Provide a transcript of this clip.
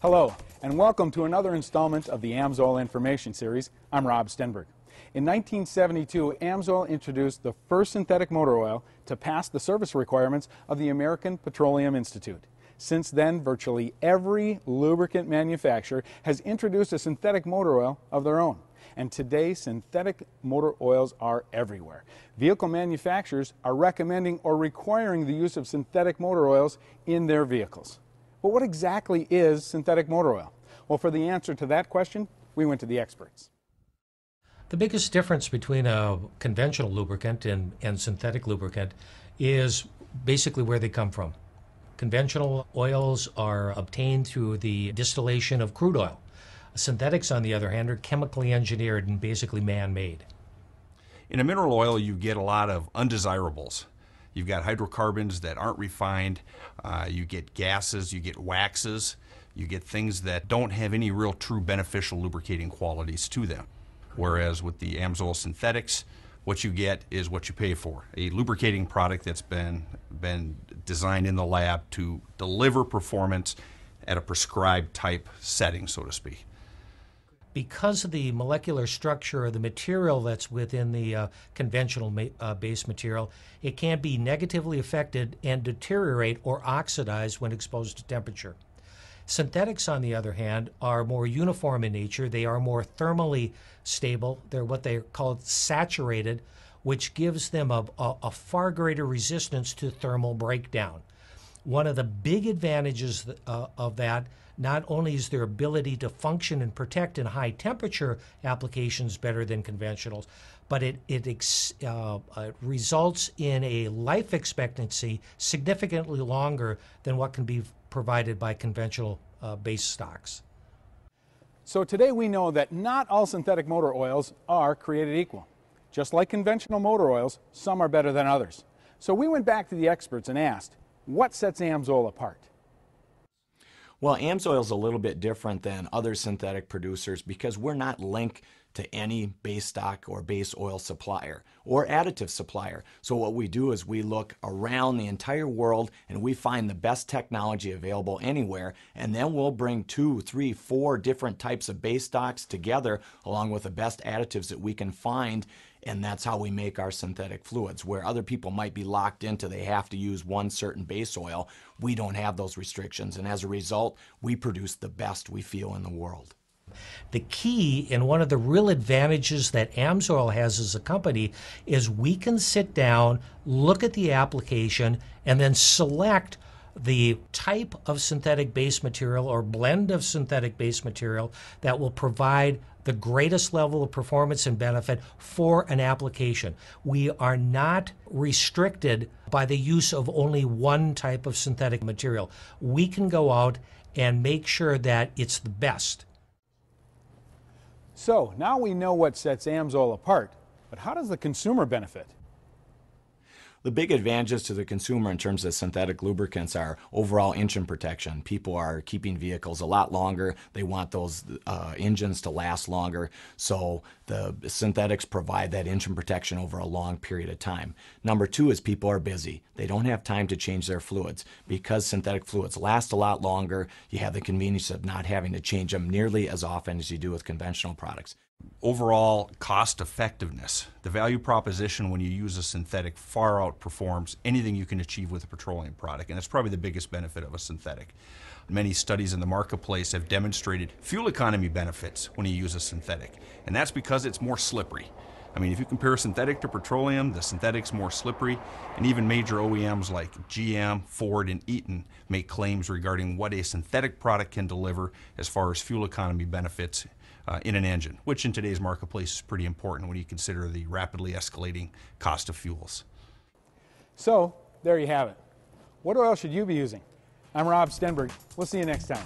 Hello, and welcome to another installment of the Amsoil Information Series. I'm Rob Stenberg. In 1972, Amsoil introduced the first synthetic motor oil to pass the service requirements of the American Petroleum Institute. Since then, virtually every lubricant manufacturer has introduced a synthetic motor oil of their own. And today, synthetic motor oils are everywhere. Vehicle manufacturers are recommending or requiring the use of synthetic motor oils in their vehicles. But what exactly is synthetic motor oil? Well, for the answer to that question, we went to the experts. The biggest difference between a conventional lubricant and synthetic lubricant is basically where they come from. Conventional oils are obtained through the distillation of crude oil. Synthetics, on the other hand, are chemically engineered and basically man-made. In a mineral oil, you get a lot of undesirables. You've got hydrocarbons that aren't refined, you get gases, you get waxes, you get things that don't have any real true beneficial lubricating qualities to them. Whereas with the Amsoil synthetics, what you get is what you pay for. A lubricating product that's been designed in the lab to deliver performance at a prescribed type setting, so to speak. Because of the molecular structure of the material that's within the conventional base material, it can be negatively affected and deteriorate or oxidize when exposed to temperature. Synthetics, on the other hand, are more uniform in nature. They are more thermally stable. They're what they call saturated, which gives them a far greater resistance to thermal breakdown. One of the big advantages of that, not only is their ability to function and protect in high temperature applications better than conventionals, but it results in a life expectancy significantly longer than what can be provided by conventional base stocks. So today we know that not all synthetic motor oils are created equal. Just like conventional motor oils, some are better than others. So we went back to the experts and asked, what sets Amsoil apart? Well, Amsoil is a little bit different than other synthetic producers because we're not linked to any base stock or base oil supplier or additive supplier. So what we do is we look around the entire world and we find the best technology available anywhere, and then we'll bring 2, 3, 4 different types of base stocks together along with the best additives that we can find, and that's how we make our synthetic fluids. Where other people might be locked into they have to use one certain base oil, we don't have those restrictions, and as a result, we produce the best we feel in the world. The key, and one of the real advantages that Amsoil has as a company, is we can sit down, look at the application, and then select the type of synthetic base material or blend of synthetic base material that will provide the greatest level of performance and benefit for an application. We are not restricted by the use of only one type of synthetic material. We can go out and make sure that it's the best. So now we know what sets Amsoil apart, but how does the consumer benefit? The big advantages to the consumer in terms of synthetic lubricants are overall engine protection. People are keeping vehicles a lot longer. They want those engines to last longer. So the synthetics provide that engine protection over a long period of time. Number 2 is people are busy. They don't have time to change their fluids. Because synthetic fluids last a lot longer, you have the convenience of not having to change them nearly as often as you do with conventional products. Overall cost effectiveness. The value proposition when you use a synthetic far outperforms anything you can achieve with a petroleum product, and it's probably the biggest benefit of a synthetic. Many studies in the marketplace have demonstrated fuel economy benefits when you use a synthetic, and that's because it's more slippery. I mean, if you compare synthetic to petroleum, the synthetic's more slippery, and even major OEMs like GM, Ford, and Eaton make claims regarding what a synthetic product can deliver as far as fuel economy benefits in an engine, which in today's marketplace is pretty important when you consider the rapidly escalating cost of fuels. So there you have it. What oil should you be using? I'm Rob Stenberg. We'll see you next time.